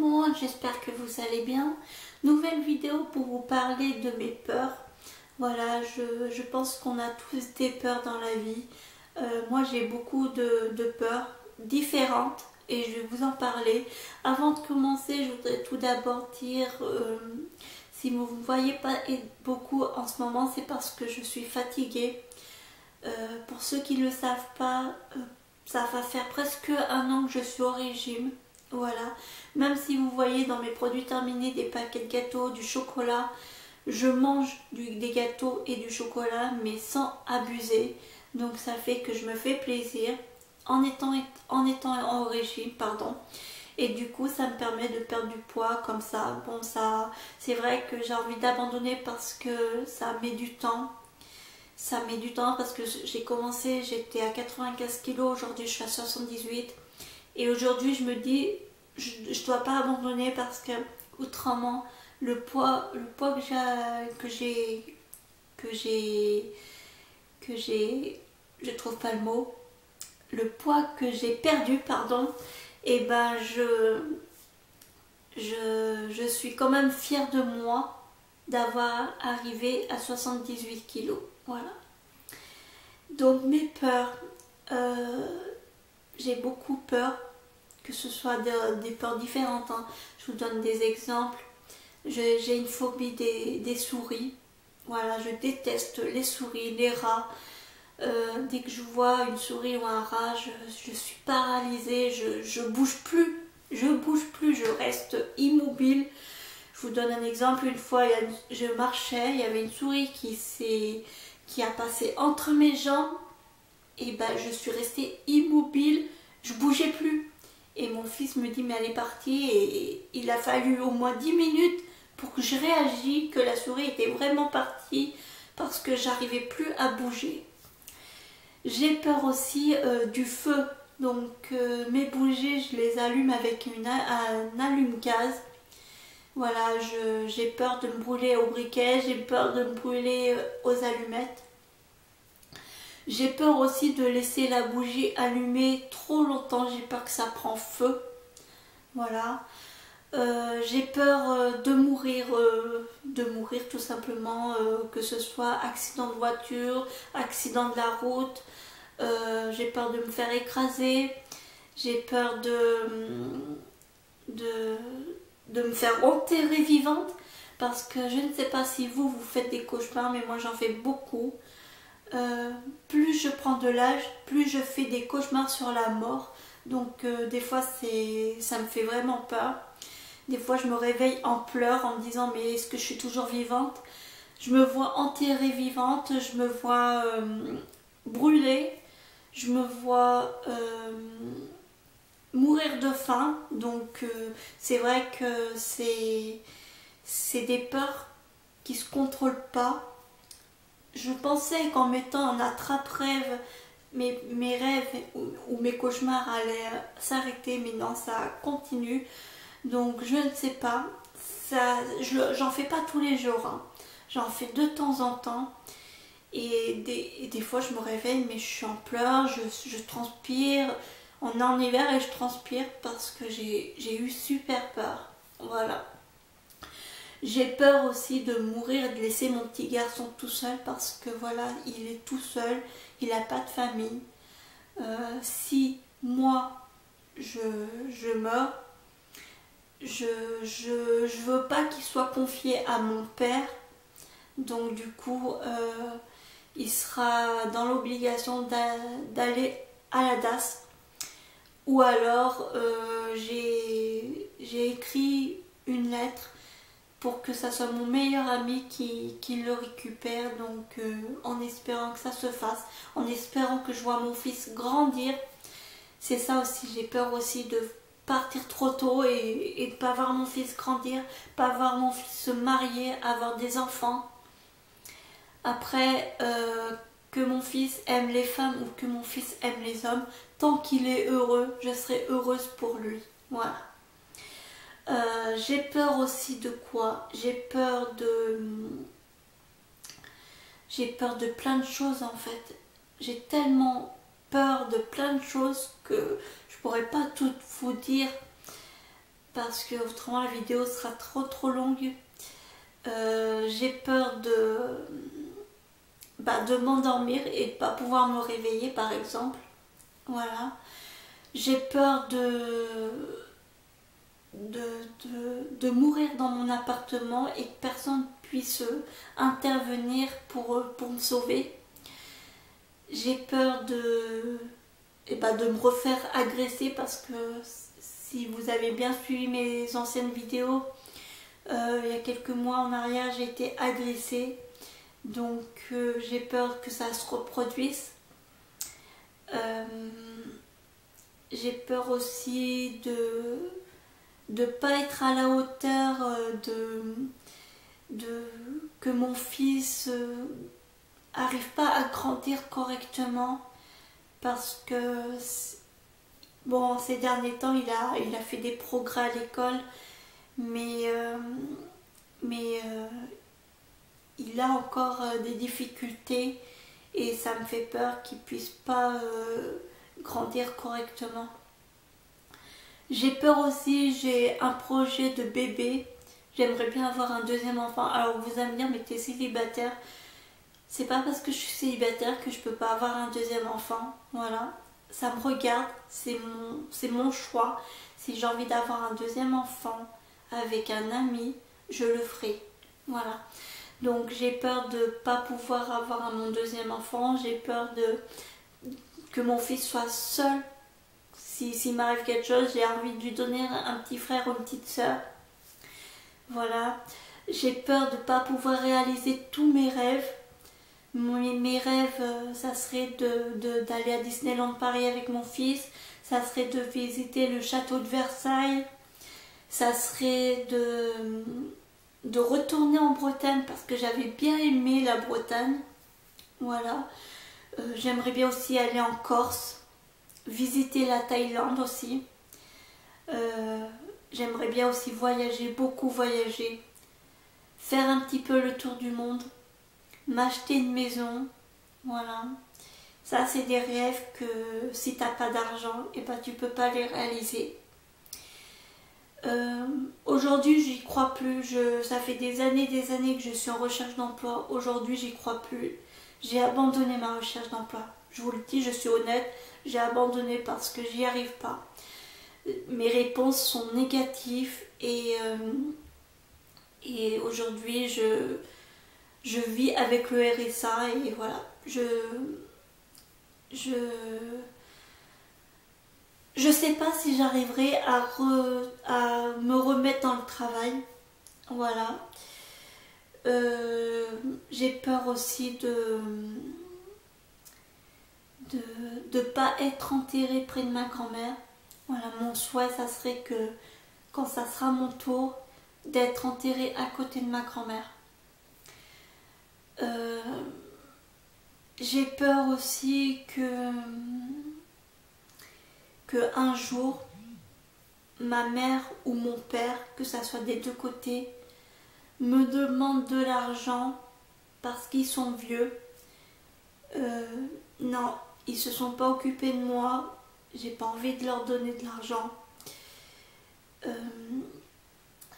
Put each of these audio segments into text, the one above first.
monde, j'espère que vous allez bien. Nouvelle vidéo pour vous parler de mes peurs. Voilà, je pense qu'on a tous des peurs dans la vie. Moi j'ai beaucoup de peurs différentes et je vais vous en parler. Avant de commencer, je voudrais tout d'abord dire, si vous ne me voyez pas beaucoup en ce moment, c'est parce que je suis fatiguée. Pour ceux qui ne le savent pas, ça va faire presque un an que je suis au régime. Voilà, même si vous voyez dans mes produits terminés des paquets de gâteaux, du chocolat, je mange des gâteaux et du chocolat, mais sans abuser. Donc ça fait que je me fais plaisir en étant au régime, pardon. Et du coup, ça me permet de perdre du poids comme ça. Bon, ça, c'est vrai que j'ai envie d'abandonner parce que ça met du temps. Ça met du temps parce que j'ai commencé, j'étais à 95 kilos, aujourd'hui je suis à 78. Et aujourd'hui, je me dis, je dois pas abandonner parce que, autrement, le poids je trouve pas le mot, le poids que j'ai perdu, pardon, et ben je suis quand même fière de moi d'avoir arrivé à 78 kilos. Voilà. Donc mes peurs, j'ai beaucoup peur, que ce soit des peurs différentes, hein. Je vous donne des exemples. J'ai une phobie des souris. Voilà, je déteste les souris, les rats. Dès que je vois une souris ou un rat, je suis paralysée, je bouge plus. Je reste immobile. Je vous donne un exemple. Une fois, je marchais, il y avait une souris qui a passé entre mes jambes. Et ben, je suis restée immobile, je bougeais plus. Et mon fils me dit, mais elle est partie, et il a fallu au moins 10 minutes pour que je réagisse que la souris était vraiment partie parce que j'arrivais plus à bouger. J'ai peur aussi du feu. Donc mes bougies, je les allume avec un allume-gaz. Voilà, j'ai peur de me brûler au briquet, j'ai peur de me brûler aux allumettes. J'ai peur aussi de laisser la bougie allumée trop longtemps, j'ai peur que ça prend feu. Voilà. J'ai peur de mourir tout simplement, que ce soit accident de voiture, accident de la route. J'ai peur de me faire écraser. J'ai peur de me faire enterrer vivante. Parce que je ne sais pas si vous faites des cauchemars, mais moi j'en fais beaucoup. Plus je prends de l'âge, plus je fais des cauchemars sur la mort. Donc des fois ça me fait vraiment peur. Des fois je me réveille en pleurs en me disant, mais est-ce que je suis toujours vivante? Je me vois enterrée vivante, je me vois brûler, je me vois mourir de faim. Donc c'est vrai que c'est des peurs qui se contrôlent pas. Je pensais qu'en mettant en attrape-rêve mes rêves ou mes cauchemars allaient s'arrêter, mais non, ça continue. Donc je ne sais pas, j'en fais pas tous les jours, hein. J'en fais de temps en temps. Et des fois je me réveille, mais je suis en pleurs, je transpire. On est en hiver et je transpire parce que j'ai eu super peur. Voilà. J'ai peur aussi de mourir et de laisser mon petit garçon tout seul parce que voilà, il est tout seul, il n'a pas de famille. Si moi je meurs, je veux pas qu'il soit confié à mon père. Donc du coup, il sera dans l'obligation d'aller à la DAS. Ou alors, j'ai écrit une lettre pour que ça soit mon meilleur ami qui le récupère. Donc en espérant que ça se fasse, en espérant que je vois mon fils grandir. C'est ça aussi, j'ai peur aussi de partir trop tôt et de ne pas voir mon fils grandir, pas voir mon fils se marier, avoir des enfants. Après, que mon fils aime les femmes ou que mon fils aime les hommes, tant qu'il est heureux, je serai heureuse pour lui. Voilà. J'ai peur aussi de quoi? J'ai peur de plein de choses en fait. J'ai tellement peur de plein de choses que je pourrais pas tout vous dire parce que autrement la vidéo sera trop longue. J'ai peur de m'endormir et de pas pouvoir me réveiller par exemple. Voilà. J'ai peur de mourir dans mon appartement et que personne puisse intervenir pour me sauver. J'ai peur de me refaire agresser parce que si vous avez bien suivi mes anciennes vidéos, il y a quelques mois en arrière j'ai été agressée, donc j'ai peur que ça se reproduise. J'ai peur aussi de pas être à la hauteur que mon fils arrive pas à grandir correctement, parce que bon, ces derniers temps il a fait des progrès à l'école, mais il a encore des difficultés et ça me fait peur qu'il puisse pas grandir correctement. J'ai peur aussi, j'ai un projet de bébé, j'aimerais bien avoir un deuxième enfant. Alors vous allez me dire, mais t'es célibataire. C'est pas parce que je suis célibataire que je peux pas avoir un deuxième enfant. Voilà, ça me regarde, c'est mon choix. Si j'ai envie d'avoir un deuxième enfant avec un ami, je le ferai. Voilà. Donc j'ai peur de pas pouvoir avoir mon deuxième enfant. J'ai peur que mon fils soit seul. S'il m'arrive quelque chose, j'ai envie de lui donner un petit frère ou une petite soeur. Voilà. J'ai peur de ne pas pouvoir réaliser tous mes rêves. Mes rêves, ça serait d'aller à Disneyland Paris avec mon fils. Ça serait de visiter le château de Versailles. Ça serait de retourner en Bretagne parce que j'avais bien aimé la Bretagne. Voilà. J'aimerais bien aussi aller en Corse. Visiter la Thaïlande aussi. J'aimerais bien aussi voyager, beaucoup voyager. Faire un petit peu le tour du monde. M'acheter une maison. Voilà. Ça, c'est des rêves que si t'as pas d'argent, et ben, tu peux pas les réaliser. Aujourd'hui, j'y crois plus. Ça fait des années que je suis en recherche d'emploi. Aujourd'hui, j'y crois plus. J'ai abandonné ma recherche d'emploi. Je vous le dis, je suis honnête. J'ai abandonné parce que j'y arrive pas. Mes réponses sont négatives et aujourd'hui je vis avec le RSA et voilà. Je sais pas si j'arriverai à me remettre dans le travail. Voilà. J'ai peur aussi de pas être enterrée près de ma grand-mère. Voilà, mon souhait, ça serait que quand ça sera mon tour, d'être enterrée à côté de ma grand-mère. J'ai peur aussi que un jour, ma mère ou mon père, que ça soit des deux côtés, me demandent de l'argent parce qu'ils sont vieux. Non, ils se sont pas occupés de moi, j'ai pas envie de leur donner de l'argent.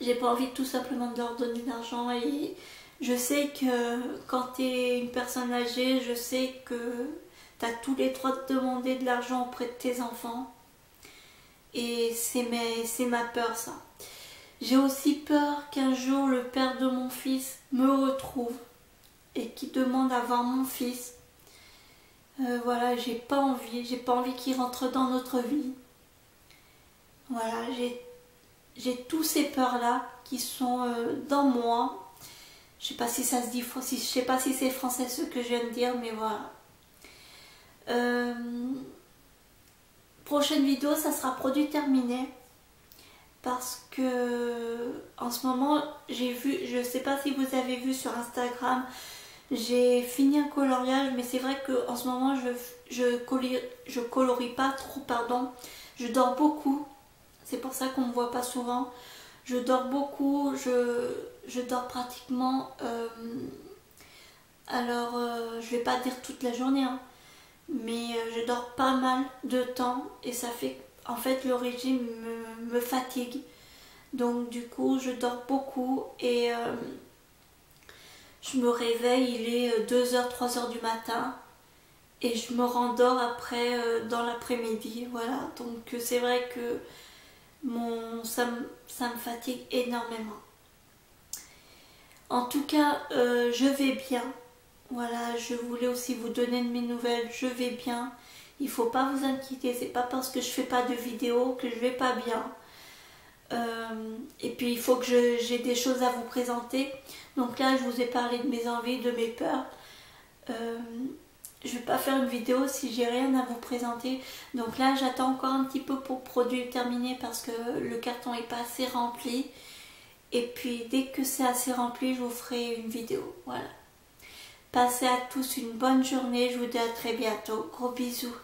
J'ai pas envie tout simplement de leur donner de l'argent et je sais que quand tu es une personne âgée, je sais que tu as tous les droits de demander de l'argent auprès de tes enfants et c'est ma peur ça. J'ai aussi peur qu'un jour le père de mon fils me retrouve et qu'il demande à voir mon fils. Voilà, j'ai pas envie qu'il rentre dans notre vie. Voilà, j'ai tous ces peurs là qui sont dans moi. Je sais pas si ça se dit, je sais pas si c'est français ce que je viens de dire, mais voilà. Prochaine vidéo, ça sera produit terminé. Parce que en ce moment, j'ai vu, je sais pas si vous avez vu sur Instagram, j'ai fini un coloriage, mais c'est vrai qu'en ce moment, je colorie pas trop, pardon. Je dors beaucoup. C'est pour ça qu'on me voit pas souvent. Je dors beaucoup, je dors pratiquement, je vais pas dire toute la journée, hein, mais je dors pas mal de temps et ça fait, en fait le régime me fatigue. Donc du coup je dors beaucoup et je me réveille, il est 2h, 3h du matin et je me rendors après dans l'après-midi. Voilà, donc c'est vrai que ça me fatigue énormément. En tout cas, je vais bien. Voilà, je voulais aussi vous donner de mes nouvelles. Je vais bien. Il ne faut pas vous inquiéter. C'est pas parce que je fais pas de vidéo que je vais pas bien. Et puis il faut que j'ai des choses à vous présenter. Donc là, je vous ai parlé de mes envies, de mes peurs. Je vais pas faire une vidéo si j'ai rien à vous présenter. Donc là, j'attends encore un petit peu pour produit terminé parce que le carton est pas assez rempli. Et puis dès que c'est assez rempli, je vous ferai une vidéo. Voilà. Passez à tous une bonne journée. Je vous dis à très bientôt. Gros bisous.